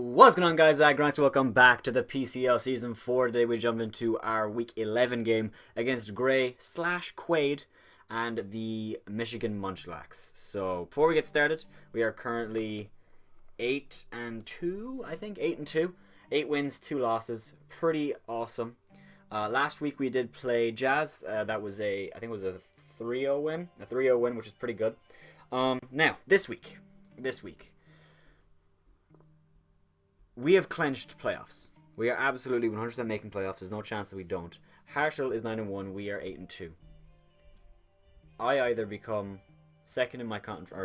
What's going on, guys? Aggronix, welcome back to the PCL Season 4. Today we jump into our Week 11 game against Gray / Quaid and the Michigan Munchlax. So, before we get started, we are currently 8-2, I think? 8-2. 8 wins, 2 losses. Pretty awesome. Last week we did play Jazz. That was I think it was a 3-0 win. A 3-0 win, which is pretty good. Now, this week. We have clinched playoffs. We are absolutely 100% making playoffs. There's no chance that we don't. Harshal is 9-1. We are 8-2. I either become second in my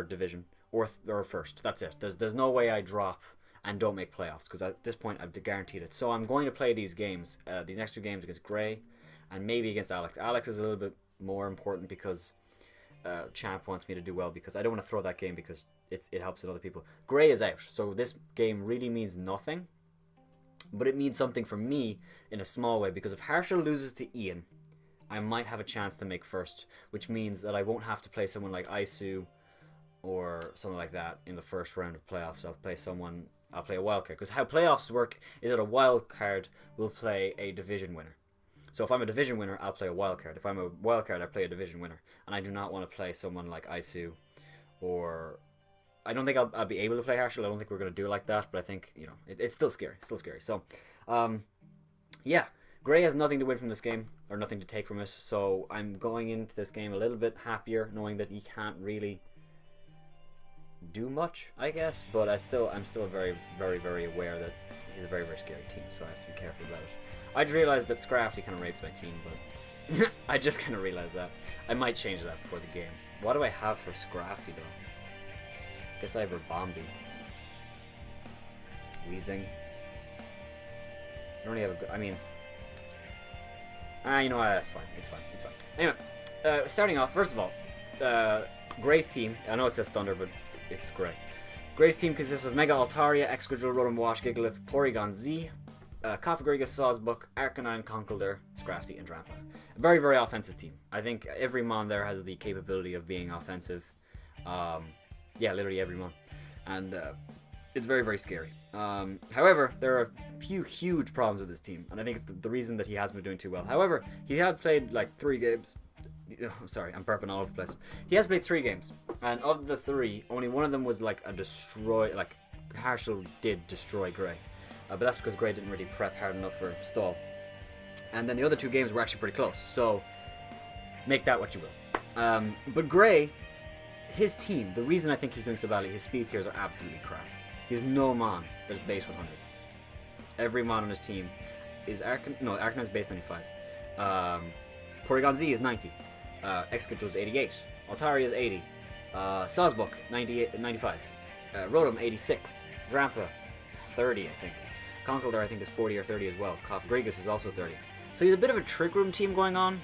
division or first. That's it. There's no way I drop and don't make playoffs because at this point I've guaranteed it. So I'm going to play these games, these next 2 games against Gray and maybe against Alex. Alex is a little bit more important because Champ wants me to do well because I don't want to throw that game because it helps with other people. Gray is out, so this game really means nothing, but it means something for me in a small way because if Harshal loses to Ian, I might have a chance to make first, which means that I won't have to play someone like Isu or something like that in the first round of playoffs. I'll play a wild card because how playoffs work is that a wild card will play a division winner. So if I'm a division winner, I'll play a wild card. If I'm a wild card, I play a division winner. And I do not want to play someone like Isu or... I don't think I'll be able to play Harshal. I don't think we're going to do it like that. But I think, you know, it's still scary. So, yeah. Gray has nothing to win from this game or nothing to take from it. So I'm going into this game a little bit happier knowing that he can't really do much, I guess. But I'm still very, very, very aware that he's a very, very scary team. So I have to be careful about it. I just realized that Scrafty kind of rapes my team, but I just kind of realized that. I might change that before the game. What do I have for Scrafty, though? Guess I have Rabombi. Wheezing. I don't really have a good... I mean... you know what? That's fine. It's fine. Anyway, starting off, first of all, Gray's team... I know it says Thunder, but it's Gray. Gray's team consists of Mega Altaria, Excadrill, Rotom Wash, Gigalith, Porygon Z, Cofagrigus, Sawsbuck, Arcanine, Conkeldurr, Scrafty, and Drampa. A very, very offensive team. I think every mon there has the capability of being offensive. Yeah, literally every mon. And it's very, very scary. However, there are a few huge problems with this team, and I think it's the reason that he hasn't been doing too well. However, he had played like 3 games. I'm sorry, I'm burping all over the place. He has played 3 games, and of the 3, only one of them was like a destroy. Like Harshal did destroy Gray. But that's because Gray didn't really prep hard enough for stall. And then the other 2 games were actually pretty close. So, make that what you will. But Gray, his team, the reason I think he's doing so badly, his speed tiers are absolutely crap. He has no mon that is base 100. Every mon on his team is Arcanine is base 95. Porygon Z is 90. Excadrill is 88. Altaria is 80. Sawsbuck, 95. Rotom, 86. Drampa, 30, I think. Conkeldurr, I think, is 40 or 30 as well. Cofagrigus is also 30. So he's a bit of a Trick Room team going on,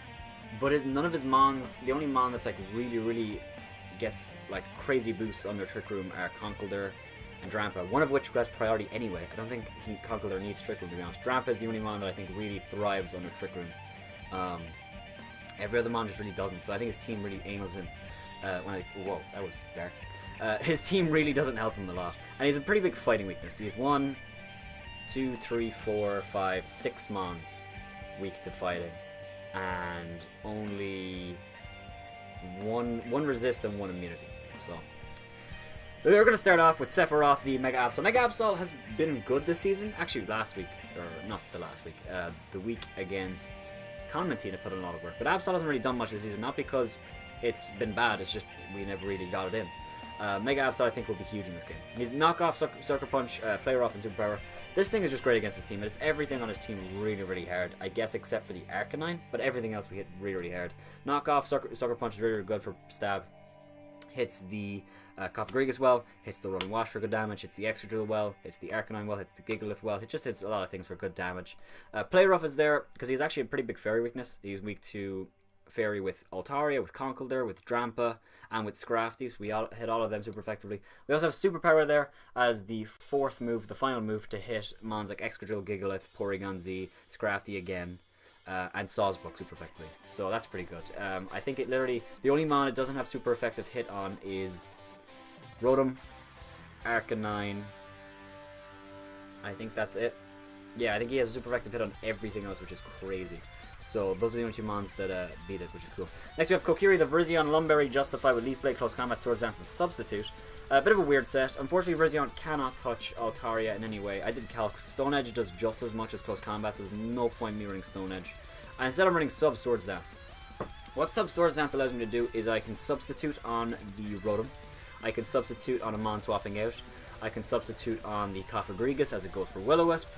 but none of his mons, the only mon that's like really, really gets like crazy boosts on their Trick Room are Conkeldurr and Drampa, one of which has priority anyway. I don't think Conkeldurr needs Trick Room, to be honest. Drampa is the only mon that I think really thrives under Trick Room. Every other mon just really doesn't, so I think his team really anals him. Whoa, that was dark. His team really doesn't help him a lot, and he's a pretty big fighting weakness. He's 1, 2, 3, 4, 5, 6 mons weak to fighting, and only one resist and 1 immunity. So we're going to start off with Sephiroth, the Mega Absol. Mega Absol has been good this season. Actually, last week, or not the last week, the week against Conmantina put in a lot of work. But Absol hasn't really done much this season, not because it's been bad, it's just we never really got it in. Mega Absol I think will be huge in this game. He's knockoff, Sucker Punch, Player Off, and Superpower. This thing is just great against his team, and it's everything on his team really, really hard. I guess except for the Arcanine, but everything else we hit really, really hard. Knockoff, Sucker Punch is really, really good for stab. Hits the Cofagrigus well, hits the Rotom Wash for good damage, hits the Excadrill well, hits the Arcanine well, hits the Gigalith well. It just hits a lot of things for good damage. Player Rough is there because he's actually a pretty big fairy weakness. He's weak to Fairy with Altaria, with Conkeldurr, with Drampa, and with Scrafty, so we hit all of them super effectively. We also have Superpower there as the 4th move, the final move to hit mons like Excadrill, Gigalith, Porygon Z, Scrafty again, and Sawsbuck super effectively. So that's pretty good. I think it literally, the only mon it doesn't have super effective hit on is Rotom, Arcanine, I think that's it. Yeah, I think he has a super effective hit on everything else, which is crazy. So those are the only 2 mons that beat it, which is cool. Next we have Kokiri, the Virizion, Lumberry, Justify with Leaf Blade, Close Combat, Swords Dance, and Substitute. A bit of a weird set. Unfortunately, Virizion cannot touch Altaria in any way. I did calcs. Stone Edge does just as much as Close Combat, so there's no point in me running Stone Edge. And instead I'm running Sub Swords Dance. What Sub Swords Dance allows me to do is I can substitute on the Rotom. I can substitute on a mon swapping out. I can substitute on the Cofagrigus as it goes for Will-O-Wisp,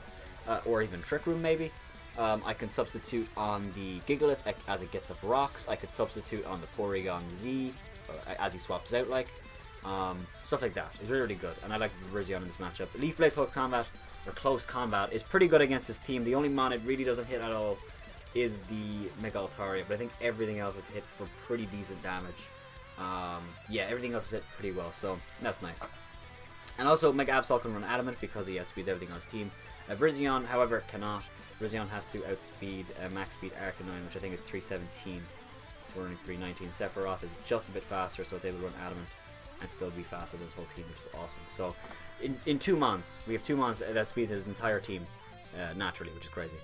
or even Trick Room maybe. I can substitute on the Gigalith as it gets up rocks. I could substitute on the Porygon Z as he swaps out, like. Stuff like that. It's really, really good, and I like the Virizion in this matchup. Leaf Blade Close Combat is pretty good against his team. The only mon it really doesn't hit at all is the Mega Altaria, but I think everything else is hit for pretty decent damage. Yeah, everything else is hit pretty well, so that's nice. And also, Mega Absol can run Adamant because he outspeeds everything on his team. Virizion, however, cannot. Virizion has to outspeed max speed Arcanine, which I think is 317. So we're running 319. Sephiroth is just a bit faster, so it's able to run Adamant and still be faster than his whole team, which is awesome. So, in 2 mons, we have 2 mons that speeds his entire team naturally, which is crazy.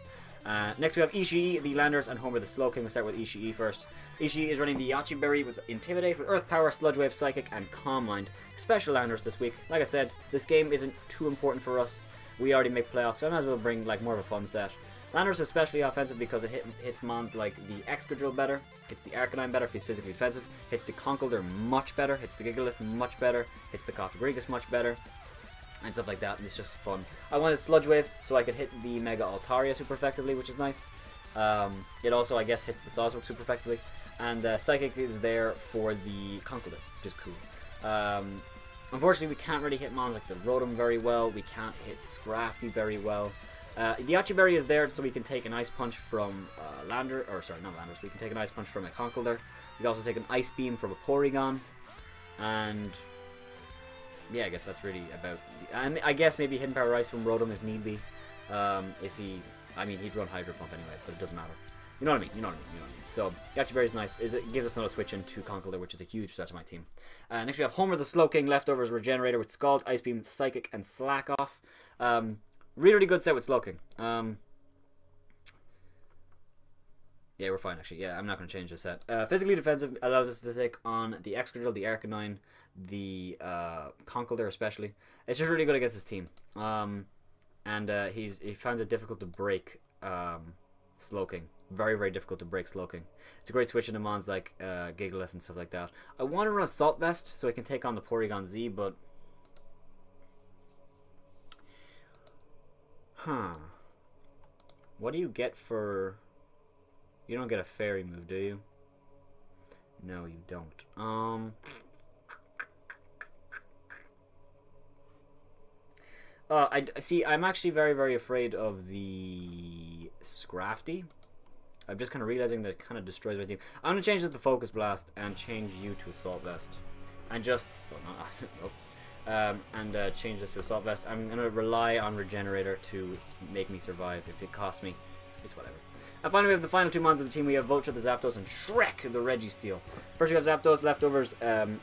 Next we have Ishii, the Landers, and Homer the Slowking. We'll start with Ishii first. Ishii is running the Yachi Berry with Intimidate, with Earth Power, Sludge Wave, Psychic, and Calm Mind. Special Landers this week. Like I said, this game isn't too important for us. We already make playoffs, so I might as well bring like more of a fun set. Landers is especially offensive because it hits mons like the Excadrill better, hits the Arcanine better if he's physically defensive, hits the Conkeldurr much better, hits the Gigalith much better, hits the Cofagrigus much better, and stuff like that, and it's just fun. I wanted Sludge Wave so I could hit the Mega Altaria super effectively, which is nice. It also, I guess, hits the Sawswork super effectively, and Psychic is there for the Conkeldurr, which is cool. Unfortunately, we can't really hit mons like the Rotom very well, we can't hit Scrafty very well. The Yachi Berry is there so we can take an Ice Punch from not Landers, we can take an Ice Punch from a Conkeldurr. We can also take an Ice Beam from a Porygon, and yeah, I guess that's really about. And I guess maybe Hidden Power Ice from Rotom if need be. He'd run Hydro Pump anyway, but it doesn't matter. You know what I mean? So Yachi Berry is nice. It gives us another switch into Conkeldurr, which is a huge threat to my team. Next we have Homer the Slowking, Leftovers Regenerator with Scald, Ice Beam, Psychic, and Slack Off. Really, really good set with Slowking. Yeah, we're fine actually. Yeah, I'm not going to change this set. Physically defensive allows us to take on the Excadrill, the Arcanine, the Conkeldurr especially. It's just really good against his team. He finds it difficult to break Slowking. Very, very difficult to break Slowking. It's a great switch into mons like Gigalith and stuff like that. I want to run Assault Vest so I can take on the Porygon Z, but what do you get for... You don't get a fairy move, do you? No, you don't. I'm actually very, very afraid of the Scrafty. I'm just kind of realizing that it kind of destroys my team. I'm going to change this to Focus Blast and change you to Assault Vest. And just... change this to Assault Vest. I'm going to rely on Regenerator to make me survive. If it costs me, it's whatever. And finally, we have the final 2 mons of the team. We have Vulture the Zapdos and Shrek the Registeel. First, we have Zapdos, Leftovers,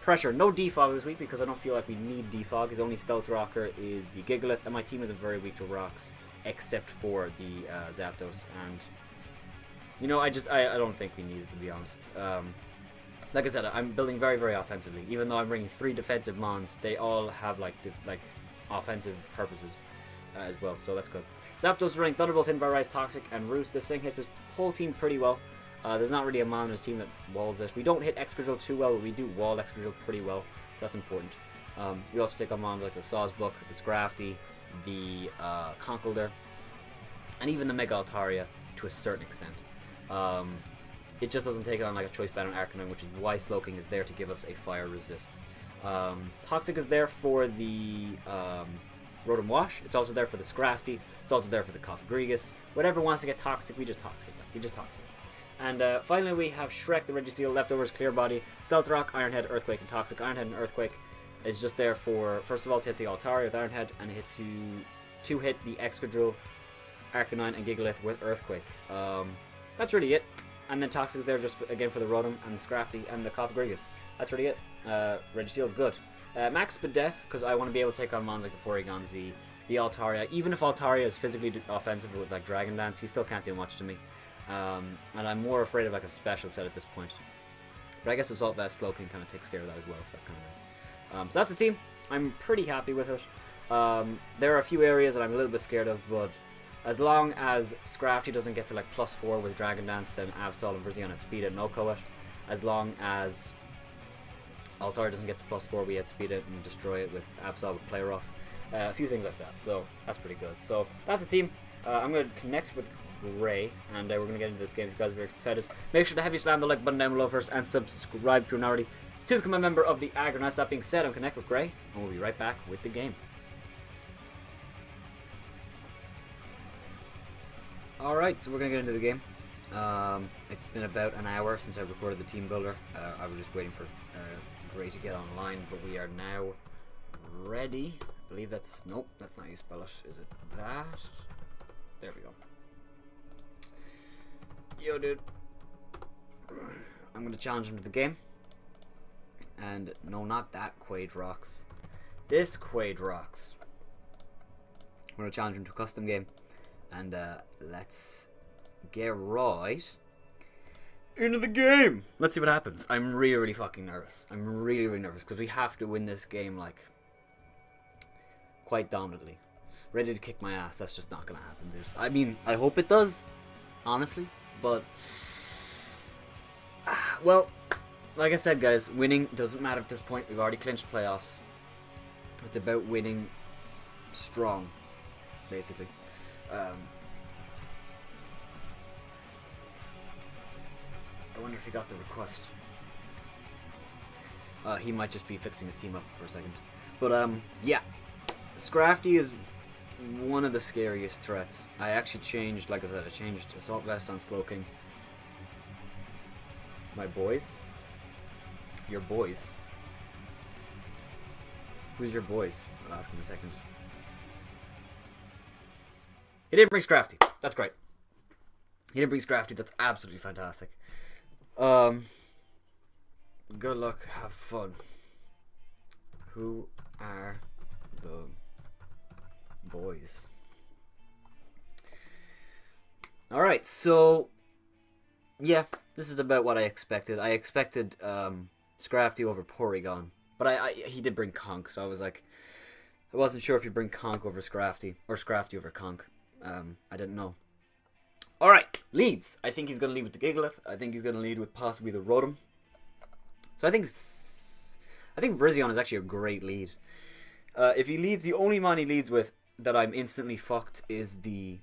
Pressure. No Defog this week because I don't feel like we need Defog. His only Stealth Rocker is the Gigalith, and my team isn't very weak to rocks, except for the Zapdos. And, you know, I don't think we need it, to be honest. Like I said, I'm building very, very offensively. Even though I'm bringing 3 defensive mons, they all have, like offensive purposes as well, so that's good. Zapdos running Thunderbolt, Hidden Power Rise, Toxic, and Roost. This thing hits his whole team pretty well. There's not really a mon in his team that walls it. We don't hit Excadrill too well, but we do wall Excadrill pretty well, so that's important. We also take on mons like the Sawsbuck, the Scrafty, the Conkeldurr, and even the Mega Altaria to a certain extent. It just doesn't take on like a Choice Band on Arcanine, which is why Slowking is there to give us a fire resist. Toxic is there for the Rotom Wash. It's also there for the Scrafty. It's also there for the Cofagrigus. Whatever wants to get Toxic, we just Toxic it. And finally we have Shrek the Registeel, Leftovers, Clear Body, Stealth Rock, Iron Head, Earthquake, and Toxic. Iron Head and Earthquake is just there for, first of all, to hit the Altaria with Iron Head, and to hit the Excadrill, Arcanine, and Gigalith with Earthquake. That's really it. And then Toxic is there just again for the Rotom and the Scrafty and the Cofagrigus. That's really it. Registeel is good. Max Speed Def, because I want to be able to take on mons like the Porygon Z the Altaria. Even if Altaria is physically offensive with like Dragon Dance, he still can't do much to me. And I'm more afraid of like a special set at this point. But I guess Assault Vest Slowking kind of takes care of that as well, so that's kind of nice. So that's the team. I'm pretty happy with it. There are a few areas that I'm a little bit scared of, but as long as Scrafty doesn't get to like +4 with Dragon Dance, then Absol and Virizion outspeed it and Oko it. As long as Altaria doesn't get to +4, we outspeed it and destroy it with Absol with Play Rough. A few things like that, so that's pretty good. So that's the team. I'm going to connect with Gray, and we're going to get into this game if you guys are very excited. Make sure to heavy slam the like button down below first, and subscribe if you're not already to become a member of the Aggronix. That being said, I'm Connect with Gray, and we'll be right back with the game. Alright, so we're going to get into the game. It's been about an hour since I recorded the team builder. I was just waiting for Gray to get online, but we are now ready. I believe that's... Nope, that's not how you spell it. Is it that? There we go. Yo, dude. I'm going to challenge him to the game. And no, not that Quadrox. This Quadrox. I'm going to challenge him to a custom game. And let's get right into the game. Let's see what happens. I'm really fucking nervous. I'm really nervous because we have to win this game like quite dominantly. Ready to kick my ass. That's just not gonna happen, dude. I mean, I hope it does, honestly, but well, like I said, guys, winning doesn't matter at this point. We've already clinched playoffs. It's about winning strong, basically. I wonder if he got the request. He might just be fixing his team up for a second. But yeah, Scrafty is one of the scariest threats. I actually changed, like I said, I changed Assault Vest on Slowking. My boys? Your boys? Who's your boys? I'll ask in a second. He didn't bring Scrafty. That's great. He didn't bring Scrafty. That's absolutely fantastic. Good luck. Have fun. Who are the boys? Alright, so yeah, this is about what I expected. I expected Scrafty over Porygon. But he did bring Conk, so I was like, I wasn't sure if you bring Conk over Scrafty or Scrafty over Conk. I didn't know. Alright, leads. I think he's going to lead with the Gigalith. I think he's going to lead with possibly the Rotom. So I think Virizion is actually a great lead. If he leads, the only mon he leads with that I'm instantly fucked is the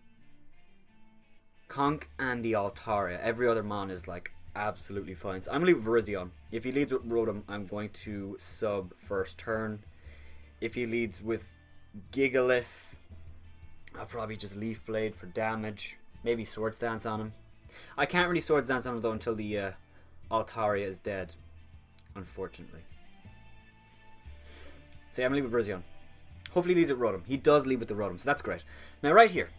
Conk and the Altaria. Every other mon is like absolutely fine. So I'm going to lead with Virizion. If he leads with Rotom, I'm going to sub first turn. If he leads with Gigalith, I'll probably just Leaf Blade for damage. Maybe Swords Dance on him. I can't really Swords Dance on him though until the Altaria is dead, unfortunately. So yeah, I'm going to leave with Virizion. Hopefully he leads with Rotom. He does lead with the Rotom, so that's great. Now right here,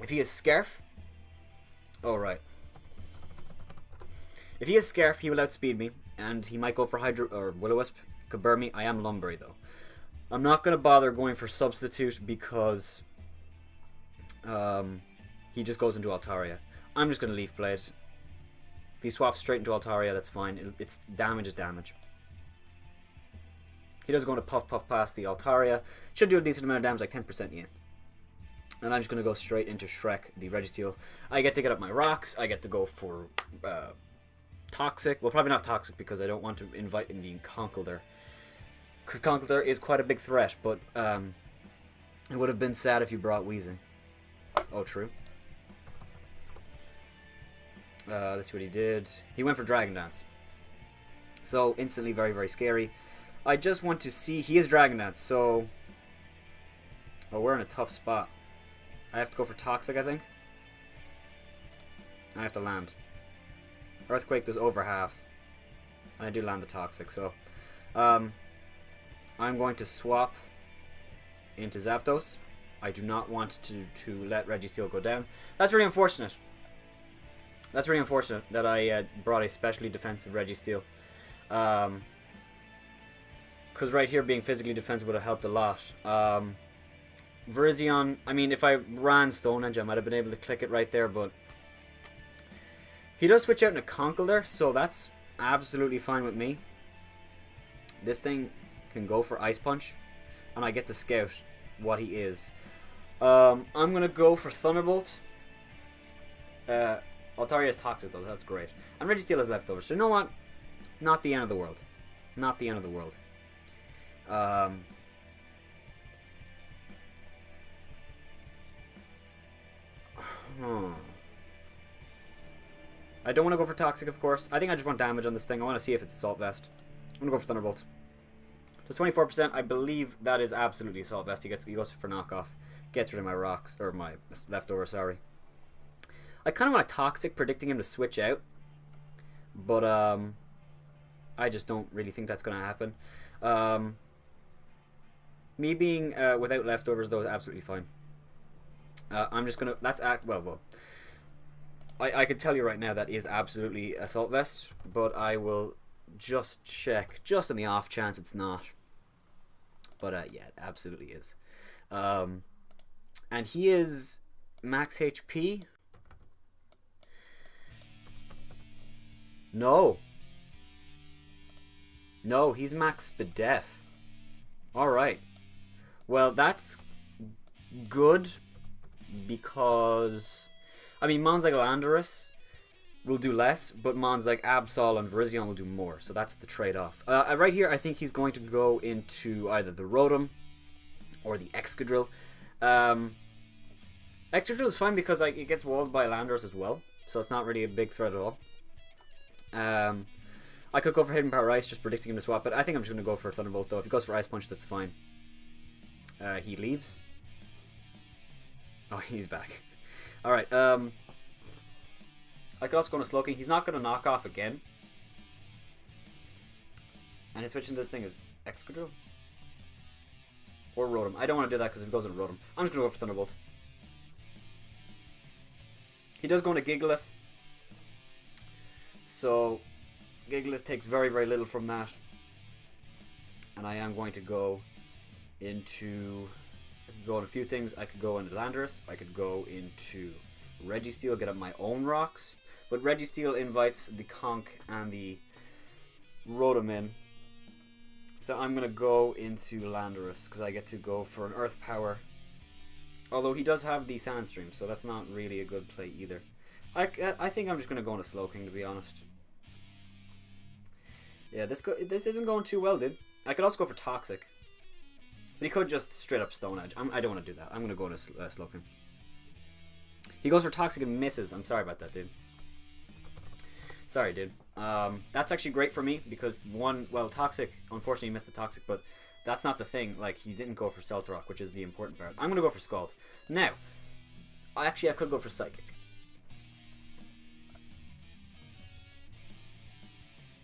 if he is Scarf, oh right. If he is Scarf, he will outspeed me, and he might go for Hydro or Will-O-Wisp. Could burn me. I am Lumberry though. I'm not going to bother going for Substitute because he just goes into Altaria. I'm just going to Leaf Blade. If he swaps straight into Altaria, that's fine. It's damage is damage. He does go into Puff past the Altaria. Should do a decent amount of damage, like 10%, yeah. And I'm just going to go straight into Shrek, the Registeel. I get to get up my rocks. I get to go for Toxic. Well, probably not Toxic because I don't want to invite in the Conkeldurr. Because Conkeldurr is quite a big threat, but it would have been sad if you brought Weezing. Oh, true. Let's see what he did. He went for Dragon Dance. So, instantly very scary. I just want to see... He is Dragon Dance, so... Oh, we're in a tough spot. I have to go for Toxic, I think. I have to land. Earthquake does over half. And I do land the Toxic, so... I'm going to swap into Zapdos. I do not want to let Registeel go down. That's really unfortunate. That's really unfortunate that I brought a specially defensive Registeel. Because right here being physically defensive would have helped a lot. Virizion, I mean, if I ran Stonehenge, I might have been able to click it right there, but he does switch out into Conkeldurr, so that's absolutely fine with me. This thing can go for Ice Punch, and I get to scout what he is. I'm going to go for Thunderbolt. Altaria is Toxic, though, that's great. And Registeel is leftover, so you know what? Not the end of the world. Not the end of the world. I don't want to go for Toxic, of course. I think I just want damage on this thing. I want to see if it's Assault Vest. I'm going to go for Thunderbolt. Just 24%. I believe that is absolutely Assault Vest. He goes for knockoff. Gets rid of my rocks. Or my leftover, sorry. I kind of want a Toxic, predicting him to switch out. But, I just don't really think that's going to happen. Me being without leftovers, though, is absolutely fine. I'm just going to... That's... Well. I could tell you right now that is absolutely Assault Vest, but I will just check, just on the off chance it's not. But yeah, it absolutely is. And he is max HP. No, he's max Spadef. Alright. Well, that's good because... I mean, mons like Landorus will do less, but mons like Absol and Virizion will do more, so that's the trade-off. Right here, I think he's going to go into either the Rotom or the Excadrill. Excadrill is fine because like it gets walled by Landorus as well, so it's not really a big threat at all. I could go for Hidden Power Ice, just predicting him to swap, but I think I'm just going to go for Thunderbolt, though. If he goes for Ice Punch, that's fine. He leaves. Oh, he's back. Alright, I could also go into Slowking. He's not going to knock off again. And his switch into this thing is Excadrill. Or Rotom. I don't want to do that because if he goes into Rotom, I'm just going to go for Thunderbolt. He does go into Gigalith. So, Gigalith takes very, very little from that. And I am going to go into... I could go on a few things. I could go into Landorus. I could go into Registeel, get up my own rocks. But Registeel invites the Conk and the Rotom in. So I'm going to go into Landorus because I get to go for an Earth Power. Although he does have the Sandstream, so that's not really a good play either. I think I'm just going to go into Slowking, to be honest. Yeah, this isn't going too well, dude. I could also go for Toxic. But he could just straight up Stone Edge. I don't want to do that. I'm going to go to Slowking. He goes for Toxic and misses. I'm sorry about that, dude. Sorry, dude. That's actually great for me because Toxic, unfortunately missed the Toxic, but that's not the thing. Like, he didn't go for Stealth Rock, which is the important part. I'm going to go for Scald. Now, I could go for Psychic.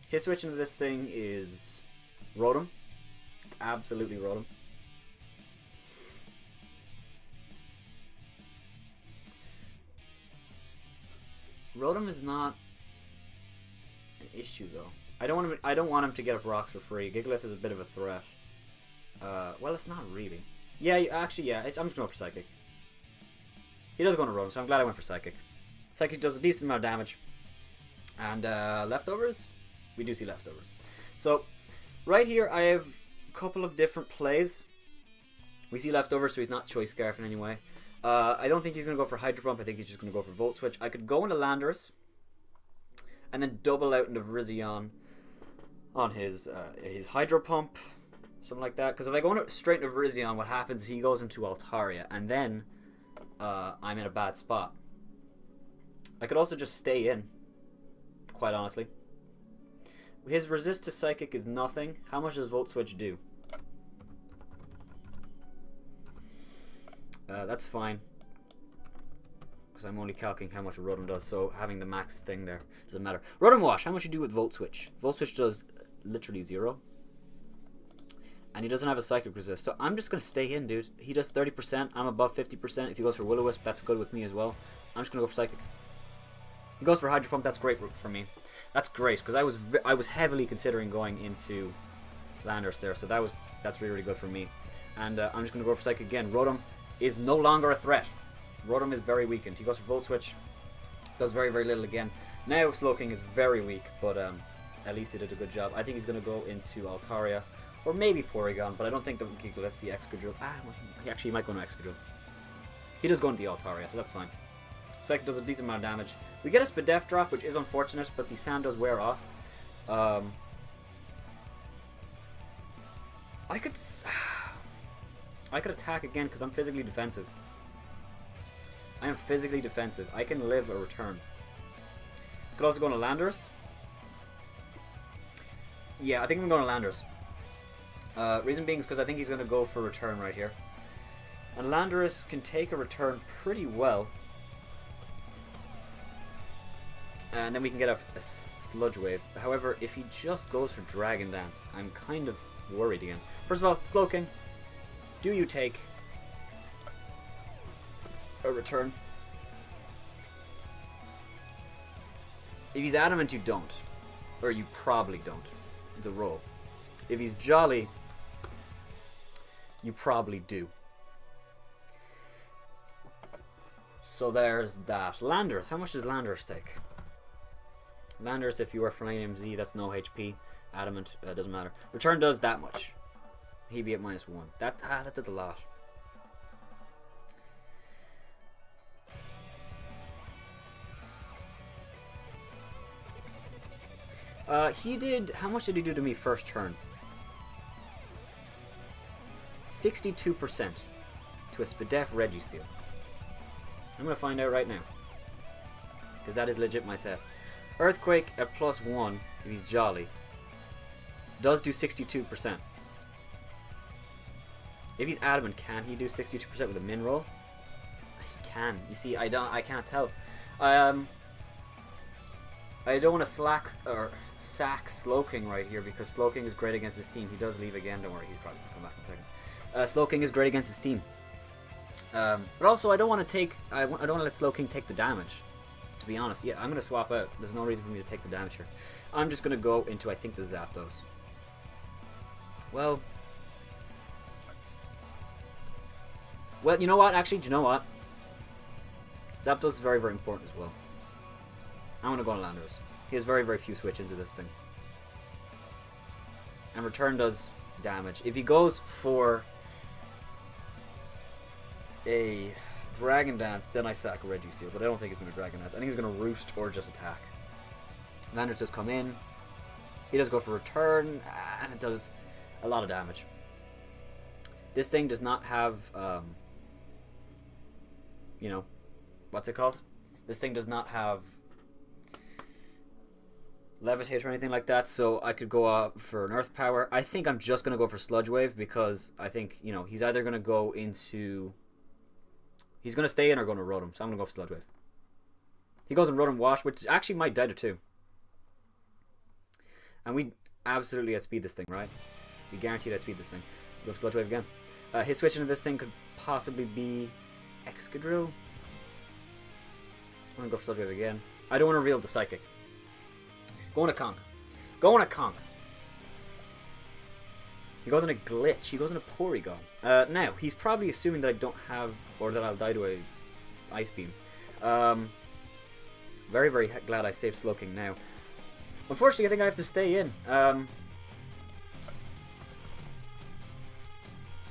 His switch into this thing is Rotom. It's absolutely Rotom. Rotom is not an issue though. I don't want him to get up rocks for free. Gigalith is a bit of a threat. Well, it's not really. Yeah, actually, yeah. I'm just going for Psychic. He does go into Rotom, so I'm glad I went for Psychic. Psychic does a decent amount of damage. And leftovers? We do see leftovers. So, right here, I have a couple of different plays. We see leftovers, so he's not Choice Scarf in any way. I don't think he's going to go for Hydro Pump. I think he's just going to go for Volt Switch. I could go into Landorus and then double out into Virizion on his Hydro Pump, something like that. Because if I go straight into Virizion, what happens is he goes into Altaria, and then I'm in a bad spot. I could also just stay in, quite honestly. His resist to Psychic is nothing. How much does Volt Switch do? That's fine. Because I'm only calculating how much Rotom does, so having the max thing there doesn't matter. Rotom Wash, how much you do with Volt Switch? Volt Switch does literally 0. And he doesn't have a Psychic resist, so I'm just going to stay in, dude. He does 30%, I'm above 50%. If he goes for Will-O-Wisp, that's good with me as well. I'm just going to go for Psychic. He goes for Hydro Pump, that's great for me. That's great, because I was heavily considering going into Landorus there, so that's really, really good for me. And I'm just going to go for Psychic again. Rotom, is no longer a threat. Rotom is very weakened. He goes for Volt Switch. Does very, very little again. Now Slowking is very weak, but at least he did a good job. I think he's going to go into Altaria. Or maybe Porygon, but I don't think the Gigalith, the Excadrill... he actually might go into Excadrill. He does go into the Altaria, so that's fine. Psychic does a decent amount of damage. We get a Spadef drop, which is unfortunate, but the sand does wear off. I could attack again because I'm physically defensive. I am physically defensive. I can live a return. Could also go into Landorus. Yeah, I think I'm going to Landorus. Reason being is because I think he's going to go for return right here. And Landorus can take a return pretty well. And then we can get a Sludge Wave. However, if he just goes for Dragon Dance, I'm kind of worried again. First of all, Slowking, do you take a return? If he's adamant, you don't. Or you probably don't. It's a roll. If he's jolly, you probably do. So there's that. Landorus, how much does Landorus take? Landorus, if you are Flame MZ, that's no HP. Adamant, doesn't matter. Return does that much. He'd be at -1. That does a lot. He did... How much did he do to me first turn? 62% to a Spadef Registeel. I'm going to find out right now. Because that is legit my set. Earthquake at +1, if he's jolly, does do 62%. If he's adamant, can he do 62% with a min roll? He can. You see, I can't tell. I don't want to sack Slowking right here because Slowking is great against his team. He does leave again. Don't worry, he's probably gonna come back in a second. Slowking is great against his team. But also, I don't want to take. I don't want to let Slowking take the damage. To be honest, yeah, I'm gonna swap out. There's no reason for me to take the damage here. I'm just gonna go into, I think, the Zapdos. Well, you know what? Actually, do you know what? Zapdos is very, very important as well. I'm gonna go on Landorus. He has very, very few switch into this thing. And return does damage. If he goes for a Dragon Dance, then I sack Registeel, but I don't think he's gonna Dragon Dance. I think he's gonna Roost or just attack. Landorus does come in. He does go for return, and it does a lot of damage. This thing does not have, you know, what's it called? This thing does not have Levitate or anything like that, so I could go out for an Earth Power. I think I'm just going to go for Sludge Wave because I think, you know, he's either going to go into... He's going to stay in or going to Rotom, so I'm going to go for Sludge Wave. He goes in Rotom Wash, which actually might die to 2. And we absolutely outspeed this thing, right? We guaranteed outspeed this thing. Go for Sludge Wave again. His switch into this thing could possibly be Excadrill. I'm going to go for Sludge Wave again. I don't want to reveal the Psychic. Going to Conk. Going to Conk. He goes on a Glitch. He goes on a Porygon. Now, he's probably assuming that I don't have... Or that I'll die to a Ice Beam. Very, very glad I saved Slowking now. Unfortunately, I think I have to stay in.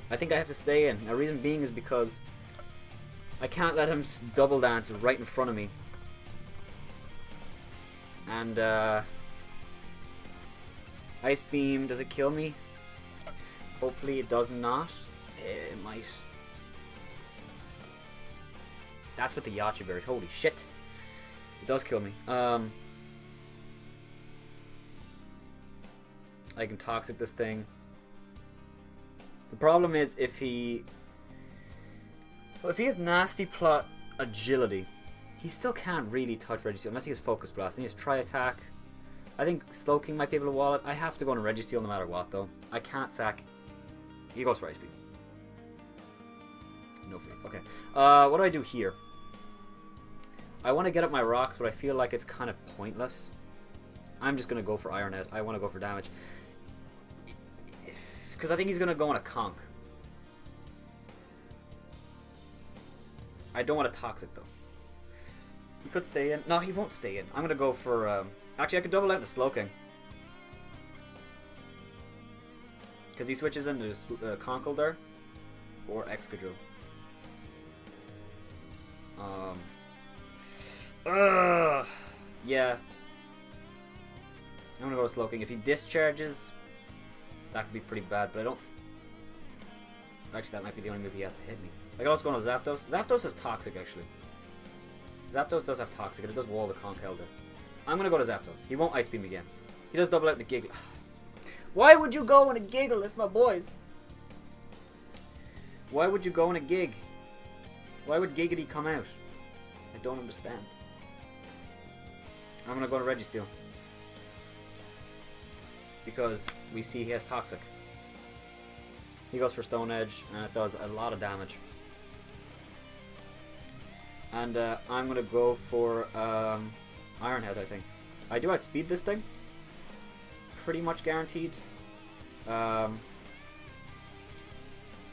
I think I have to stay in. The reason being is because I can't let him double dance right in front of me. And, Ice Beam, does it kill me? Hopefully it does not. It might. That's with the Yache Berry. Holy shit. It does kill me. I can Toxic this thing. The problem is if he... Well, if he has Nasty Plot Agility, he still can't really touch Registeel unless he has Focus Blast. Then he has Tri Attack. I think Slowking might be able to wall it. I have to go on Registeel no matter what, though. I can't sack. He goes for Ice Beam. No fear. Okay. What do I do here? I want to get up my rocks, but I feel like it's kind of pointless. I'm just going to go for Iron Head. I want to go for damage. Because I think he's going to go on a Conk. I don't want a Toxic though. He could stay in. No, he won't stay in. I'm gonna go for. Actually, I could double out into Slowking. Because he switches into Conkeldurr or Excadrill. Yeah. I'm gonna go with Slowking. If he discharges, that could be pretty bad, but I don't. Actually, that might be the only move he has to hit me. I could also go on Zapdos. Zapdos is Toxic, actually. Zapdos does have Toxic, and it does wall the Conkeldurr. I'm gonna go to Zapdos. He won't Ice Beam again. He does double out in a Giggle. Why would you go in a Giggle if my boys? Why would you go in a Gig? Why would Giggity come out? I don't understand. I'm gonna go to Registeel. Because we see he has Toxic. He goes for Stone Edge, and it does a lot of damage. And I'm gonna go for Iron Head, I think. I do outspeed this thing. Pretty much guaranteed.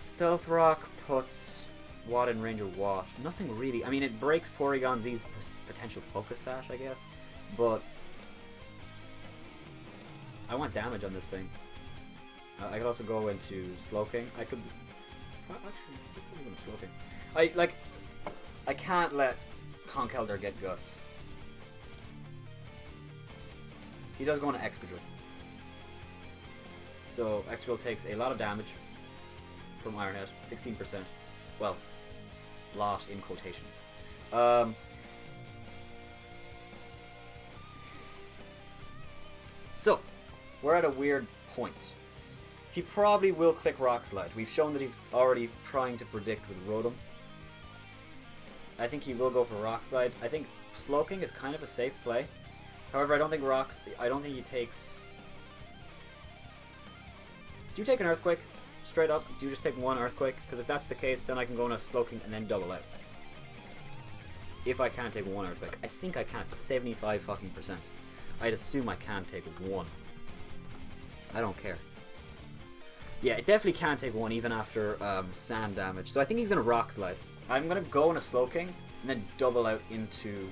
Stealth Rock puts what in range of what? Nothing really. I mean, it breaks Porygon Z's potential Focus Sash, I guess. But I want damage on this thing. I could also go into Slowking. I could actually go into Slowking. I can't let Conkeldurr get Guts. He does go into Excadrill. So Excadrill takes a lot of damage from Iron Head, 16%. Well, lot in quotations. So we're at a weird point. He probably will click Rock Slide. We've shown that he's already trying to predict with Rotom. I think he will go for Rock Slide. I think Slowking is kind of a safe play. However, I don't think he takes. Do you take an Earthquake? Straight up? Do you just take one Earthquake? Because if that's the case, then I can go into Slowking and then double out. If I can't take one Earthquake. I think I can't. 75 fucking %. I'd assume I can take one. I don't care. Yeah, it definitely can take one even after sand damage. So I think he's going to Rock Slide. I'm going to go in a Slowking and then double out into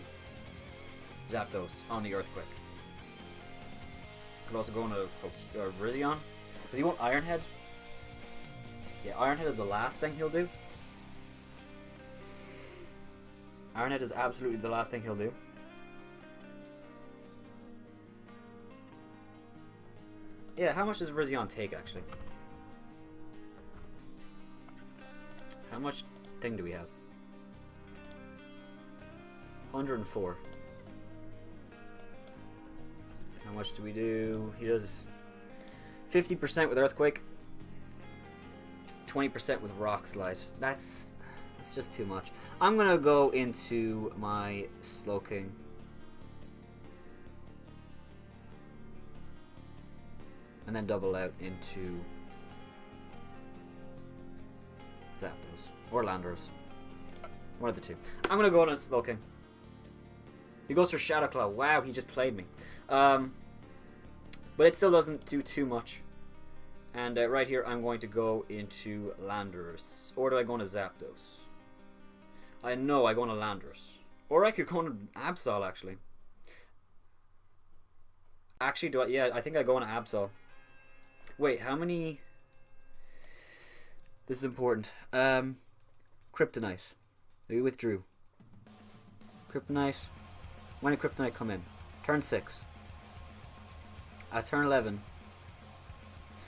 Zapdos on the Earthquake. Could also go into Virizion. Because he won't Iron Head. Yeah, Iron Head is the last thing he'll do. Iron Head is absolutely the last thing he'll do. Yeah, how much does Virizion take actually? How much thing do we have? 104. How much do we do? He does 50% with Earthquake, 20% with Rock Slide. That's just too much. I'm gonna go into my Slowking. And then double out into Zapdos. Or Landorus. One of the two. I'm gonna go on a Slowking. He goes for Shadow Claw. Wow, he just played me. But it still doesn't do too much. And right here, I'm going to go into Landorus. Or do I go into Zapdos? I know I go into Landorus. Or I could go into Absol, actually. Actually, do I? Yeah, I think I go into Absol. Wait, how many? This is important. Kryptonite. We withdrew. Kryptonite. When did Kryptonite come in? Turn 6. At turn 11.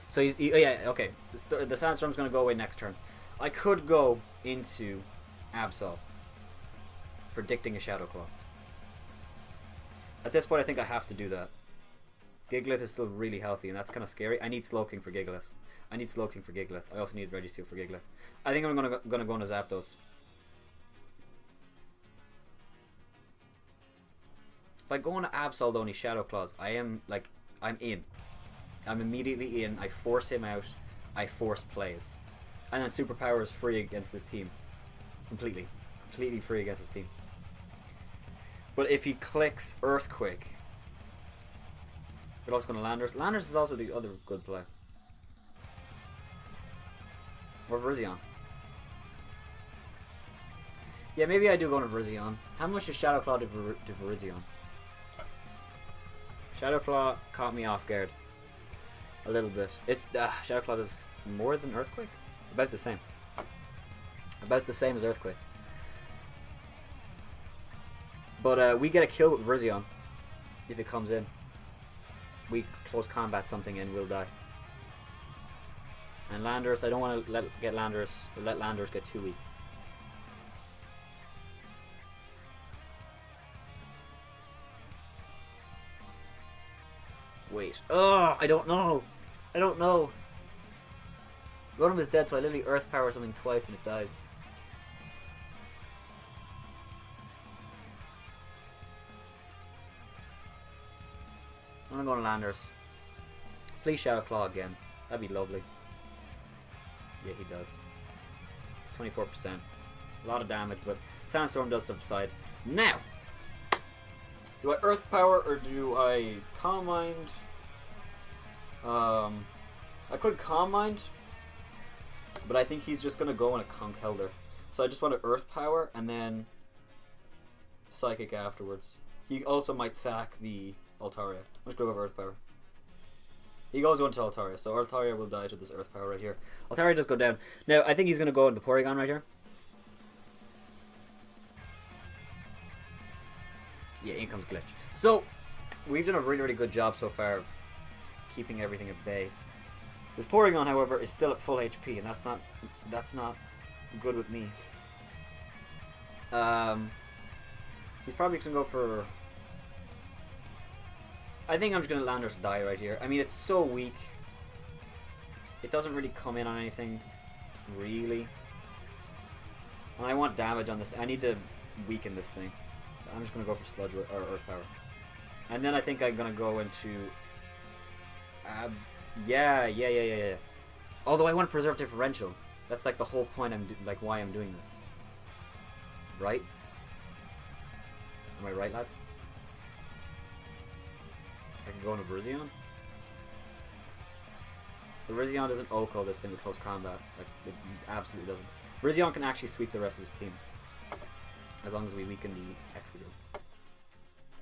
So oh yeah, okay. The Sandstorm's going to go away next turn. I could go into Absol, predicting a Shadow Claw. At this point, I think I have to do that. Gigalith is still really healthy, and that's kind of scary. I need Slowking for Gigalith. I need Slowking for Gigalith. I also need Registeel for Gigalith. I think I'm gonna go into Zapdos. If I go into Absol though and he Shadow Claws, I'm in. I'm immediately in. I force him out. I force plays. And then Superpower is free against this team. Completely free against this team. But if he clicks Earthquake, we're also going to Landorus. Landorus is also the other good play. Or Virizion. Yeah, maybe I do go into Virizion. How much does Shadow Claw do Virizion? Shadow Claw caught me off guard. A little bit. It's Shadow Claw does more than Earthquake? About the same. About the same as Earthquake. But we get a kill with Virizion if it comes in. We close combat something and we'll die. And Landorus, I don't want to let Landorus get too weak. Wait. Oh, I don't know. I don't know. Rotom is dead, so I literally Earth Power something twice and it dies. I'm gonna go to Landorus. Please Shadow Claw again. That'd be lovely. Yeah, he does. 24%. A lot of damage, but Sandstorm does subside. Now! Do I Earth Power or do I Calm Mind? I could Calm Mind, but I think he's just gonna go on a Conkeldurr. So I just want to Earth Power and then Psychic afterwards. He also might sack the Altaria. I'm just gonna go with Earth Power. He goes on to Altaria, so Altaria will die to this Earth Power right here. Altaria does go down. Now, I think he's gonna go into the Porygon right here. Yeah, in comes Glitch. So, we've done a really, really good job so far of keeping everything at bay. This Porygon, however, is still at full HP, and that's not good with me. He's probably just gonna go for... I think I'm just gonna Landorus die right here. I mean, it's so weak. It doesn't really come in on anything, really. And I want damage on this. I need to weaken this thing. So I'm just gonna go for Sludge or Earth Power. And then I think I'm gonna go into... yeah. Although I want to preserve differential. That's like the whole point. Like why I'm doing this. Right? Am I right, lads? I can go into Virizion. The Virizion doesn't OHKO this thing with close combat. Like, it absolutely doesn't. Virizion can actually sweep the rest of his team. As long as we weaken the Excadrill.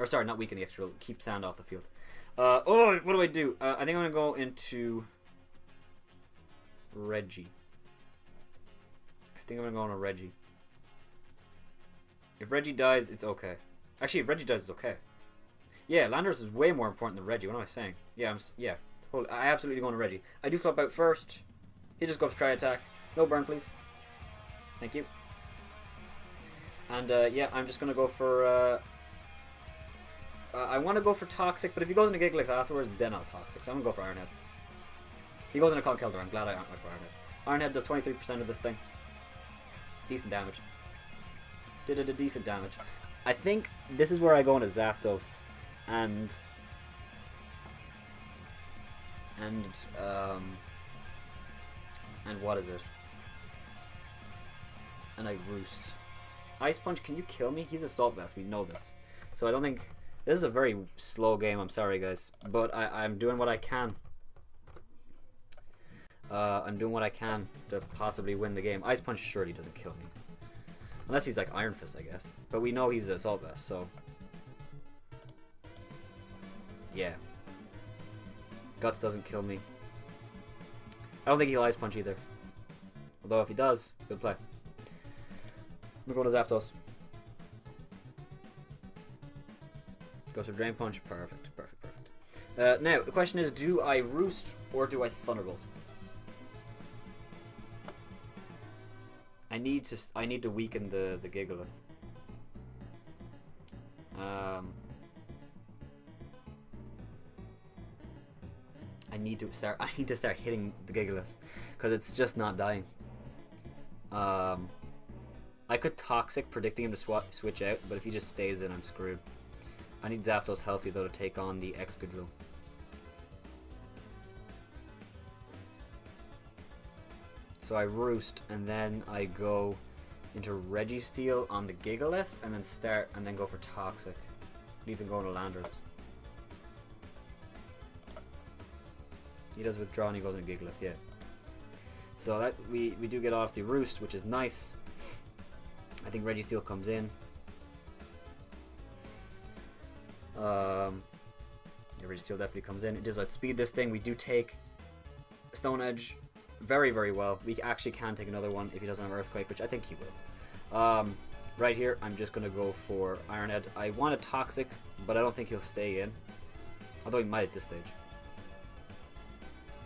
Or sorry, not weaken the Excadrill. Keep Sand off the field. Oh, what do I do? I think I'm going to go into Reggie. I think I'm going to go into Reggie. If Reggie dies, it's okay. Actually, if Reggie dies, it's okay. Yeah, Landorus is way more important than Reggie. What am I saying? Yeah, totally. I absolutely go into Reggie. I do flop out first. He just goes to try attack. No burn, please. Thank you. And yeah, I'm just gonna go for. I want to go for Toxic, but if he goes into Gigalith afterwards, then I'll Toxic. So I'm gonna go for Ironhead. He goes into Conkeldurr. I'm glad I aren't for Ironhead. Ironhead does 23% of this thing. Decent damage. Did a decent damage. I think this is where I go into Zapdos. And what is it? And I Roost. Ice Punch, can you kill me? He's Assault Vest, we know this. So I don't think... This is a very slow game, I'm sorry guys. But I'm doing what I can. I'm doing what I can to possibly win the game. Ice Punch surely doesn't kill me. Unless he's like Iron Fist, I guess. But we know he's Assault Vest, so... Yeah. Guts doesn't kill me. I don't think he'll Ice Punch either. Although if he does, good play. We're going to Zapdos. Goes for Drain Punch. Perfect. Now, the question is, do I Roost or do I Thunderbolt? I need to weaken the Gigalith. I need to start hitting the Gigalith because it's just not dying. I could Toxic, predicting him to switch out, but if he just stays in, I'm screwed. I need Zapdos healthy though to take on the Excadrill. So I Roost and then I go into Registeel on the Gigalith and then go for Toxic. Even go into Landorus. He does withdraw and he goes into Gigalith, yeah. So that we do get off the Roost, which is nice. I think Registeel comes in. Yeah, Registeel definitely comes in. It does outspeed this thing. We do take Stone Edge very, very well. We actually can take another one if he doesn't have Earthquake, which I think he will. Right here, I'm just going to go for Iron Head. I want a Toxic, but I don't think he'll stay in. Although he might at this stage.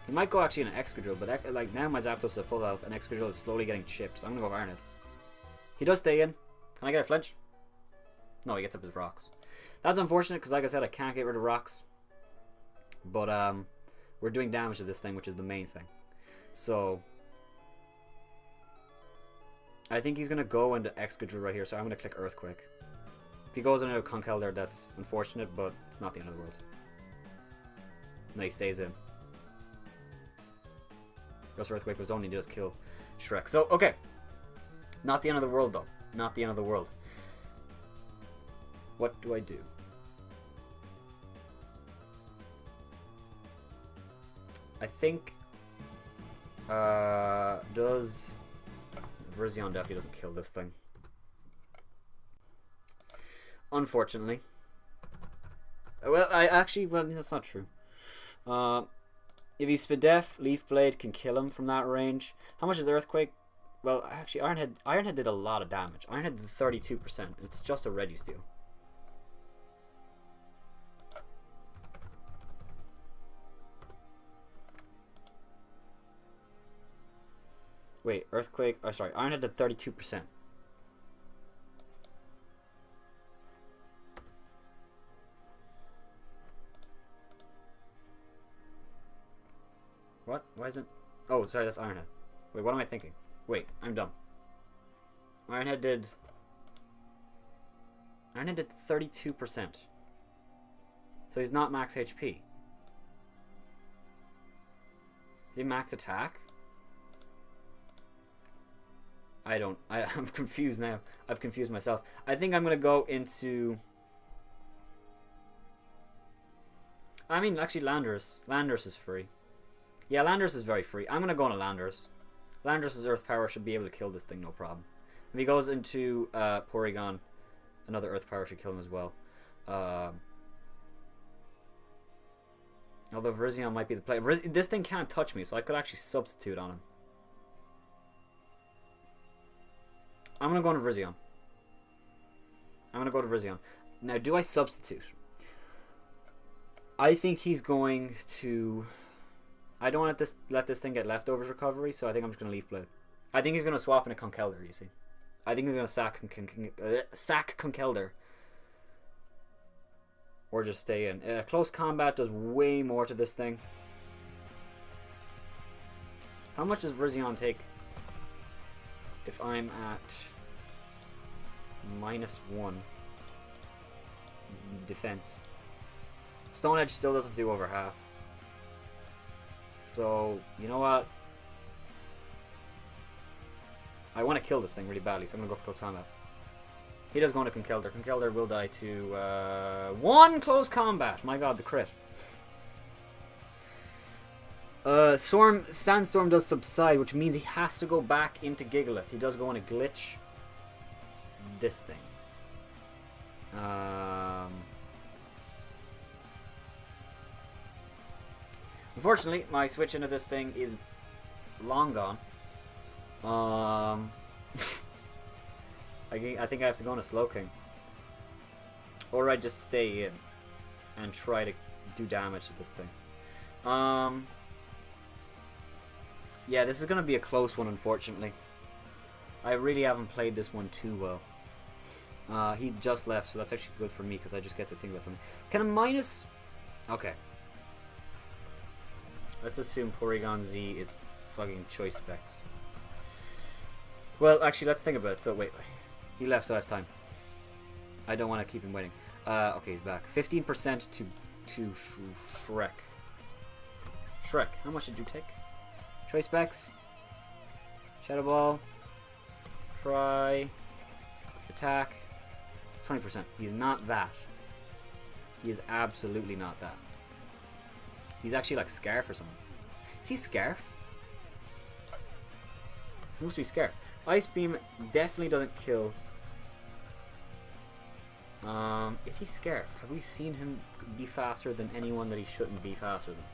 He might go actually in an Excadrill, but like now my Zapdos is at full health and Excadrill is slowly getting chipped, so I'm going to go for Iron Head. He does stay in. Can I get a flinch? No, he gets up his rocks. That's unfortunate because, like I said, I can't get rid of rocks. But we're doing damage to this thing, which is the main thing. So I think he's going to go into Excadrill right here, so I'm going to click Earthquake. If he goes into a Conkeldurr, that's unfortunate, but it's not the end of the world. No, he stays in. Ghost Earthquake was only just kill Shrek. So, okay. Not the end of the world, though. Not the end of the world. What do I do? I think... does... Virizion definitely doesn't kill this thing. Unfortunately. Well, well, that's not true. If he's Spadef, Leaf Blade can kill him from that range. How much is Earthquake? Well, actually, Iron Head did a lot of damage. Iron Head did 32%. It's just a Registeel. Wait, Earthquake... Oh, sorry, Iron Head did 32%. What? Why isn't... Oh, sorry, that's Iron Head. Wait, what am I thinking? Wait, I'm dumb. Iron Head did 32%. So he's not max HP. Is he max attack? I'm confused now. I've confused myself. I think I'm gonna go into... I mean, actually Landorus. Landorus is free. Yeah, Landorus is very free. I'm gonna go on a Landorus. Landorus' Earth Power should be able to kill this thing, no problem. If he goes into Porygon, another Earth Power should kill him as well. Although Virizion might be the play. This thing can't touch me, so I could actually substitute on him. I'm going to go to Virizion. I'm going to go to Virizion. Now, do I substitute? I think he's going to... I don't want to let this thing get leftovers recovery, so I think I'm just going to Leaf Blade. I think he's going to swap into Conkeldurr, you see. I think he's going to sack Conkeldurr. Or just stay in. Close combat does way more to this thing. How much does Virizion take if I'm at -1 defense? Stone Edge still doesn't do over half. So, you know what? I want to kill this thing really badly, so I'm going to go for close combat. He does go into Conkeldurr. Conkeldurr will die to 1 close combat. My god, the crit. Sandstorm does subside, which means he has to go back into Gigalith. He does go on a glitch this thing. Unfortunately, my switch into this thing is long gone. I think I have to go on a Slowking. Or I just stay in and try to do damage to this thing. Yeah, this is going to be a close one, unfortunately. I really haven't played this one too well. He just left, so that's actually good for me because I just get to think about something. Can a minus... Okay. Let's assume Porygon Z is fucking Choice Specs. Well, actually, let's think about it. So, wait. He left, so I have time. I don't want to keep him waiting. Okay, he's back. 15% to Shrek. Shrek, how much did you take? Choice Specs. Shadow Ball. Try. Attack. 20%. He's not that. He is absolutely not that. He's actually like Scarf or something. Is he Scarf? He must be Scarf. Ice Beam definitely doesn't kill Is he Scarf? Have we seen him be faster than anyone that he shouldn't be faster than?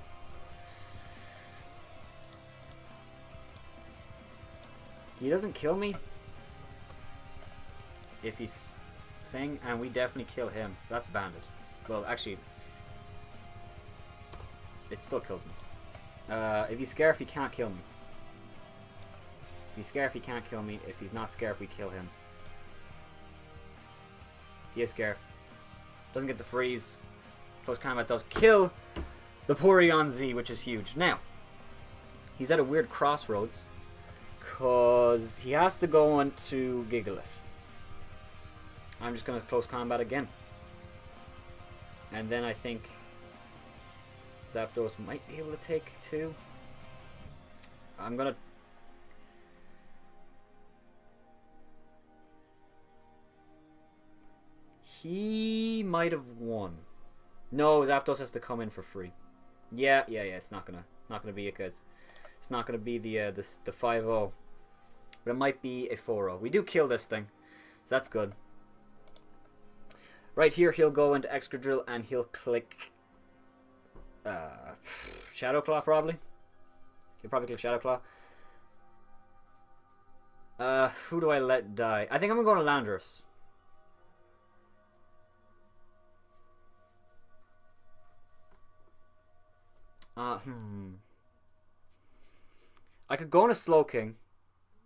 He doesn't kill me if he's thing, and we definitely kill him. That's Bandit. Well, actually, it still kills him. If he's Scarf, he can't kill me. If he's Scarf, he can't kill me. If he's not Scarf, we kill him. He is Scarf. Doesn't get the freeze. Close combat does kill the Porygon Z, which is huge. Now, he's at a weird crossroads, because he has to go into Gigalith. I'm just going to close combat again. And then I think Zapdos might be able to take 2. I'm going to... He might have won. No, Zapdos has to come in for free. Yeah. It's not gonna be it, guys. It's not gonna be the 5-0, but it might be a 4-0. We do kill this thing, so that's good. Right here, he'll go into Excadrill and he'll click Shadow Claw probably. He'll probably click Shadow Claw. Who do I let die? I think I'm gonna go to Landorus. I could go on a Slowking,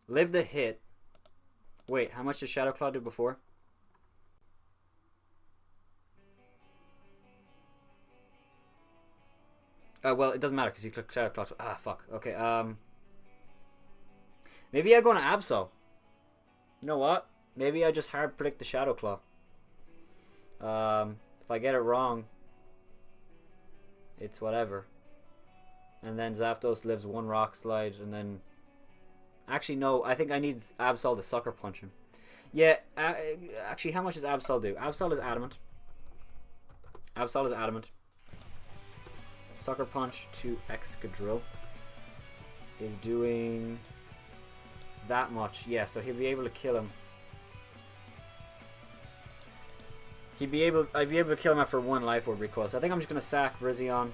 live the hit. Wait, how much did Shadow Claw do before? Well, it doesn't matter because he clicked Shadow Claw. Ah, fuck. Okay, maybe I go on Absol. You know what? Maybe I just hard predict the Shadow Claw. If I get it wrong, it's whatever. And then Zapdos lives 1 Rock Slide, and then... Actually, no, I think I need Absol to Sucker Punch him. Yeah, actually, how much does Absol do? Absol is Adamant. Absol is Adamant. Sucker Punch to Excadrill is doing that much. Yeah, so he'll be able to kill him. I'd be able to kill him after 1 Life Orb recoil. So I think I'm just going to sack Virizion.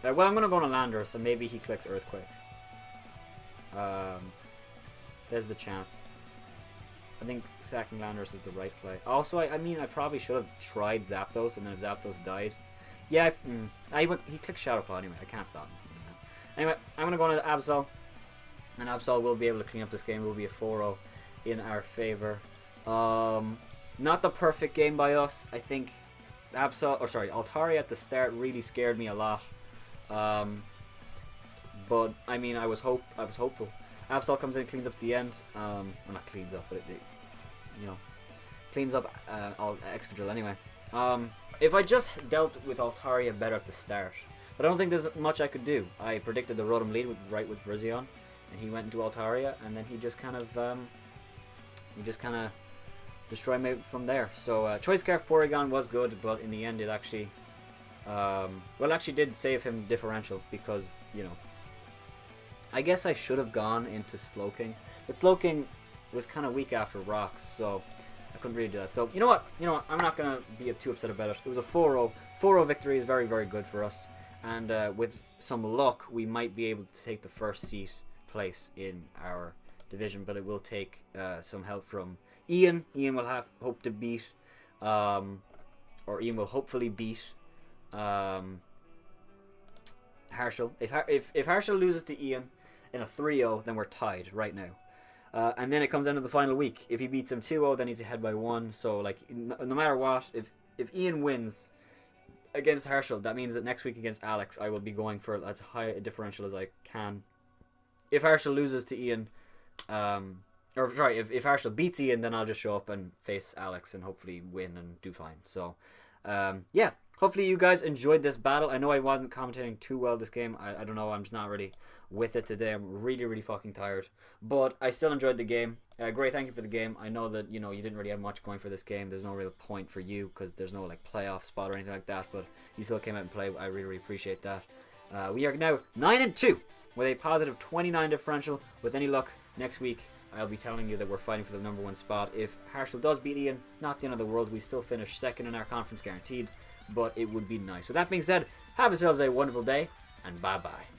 Well, I'm going to go on a Landorus, so maybe he clicks Earthquake. There's the chance. I think sacking Landorus is the right play. Also, I mean, I probably should have tried Zapdos, and then if Zapdos died... Yeah, he clicked Shadow Claw anyway. I can't stop him. Anyway, I'm going to go on to Absol. And Absol will be able to clean up this game. It will be a 4-0 in our favor. Not the perfect game by us. I think Altaria at the start really scared me a lot. But I mean, I was hopeful. Absol comes in, cleans up the end. Well, not cleans up, but it cleans up Excadrill anyway. If I just dealt with Altaria better at the start, but I don't think there's much I could do. I predicted the Rotom lead with Virizion, and he went into Altaria, and then he just kind of destroyed me from there. So Choice Scarf Porygon was good, but in the end it actually did save him differential, because, you know, I guess I should have gone into Slowking, but Slowking was kind of weak after Rocks, so I couldn't really do that. So you know what, I'm not gonna be too upset about it. It was a 4-0. 4-0 victory is very, very good for us, and with some luck we might be able to take the first place in our division, but it will take some help from Ian. Ian will hope to beat, or Ian will hopefully beat Harshal. If Harshal loses to Ian in a 3-0, then we're tied right now. And then it comes down to the final week. If he beats him 2-0, then he's ahead by 1. So, like, no matter what, if Ian wins against Harshal, that means that next week against Alex, I will be going for as high a differential as I can. If Harshal loses to Ian, if Harshal beats Ian, then I'll just show up and face Alex and hopefully win and do fine. So, yeah. Hopefully you guys enjoyed this battle. I know I wasn't commentating too well this game. I don't know. I'm just not really with it today. I'm really, really fucking tired. But I still enjoyed the game. Great, thank you for the game. I know that, you didn't really have much going for this game. There's no real point for you because there's no, like, playoff spot or anything like that. But you still came out and played. I really, really appreciate that. We are now 9-2 with a positive 29 differential. With any luck, next week I'll be telling you that we're fighting for the number 1 spot. If Harshal does beat Ian, not the end of the world. We still finish second in our conference, guaranteed. But it would be nice. With that being said, have yourselves a wonderful day, and bye-bye.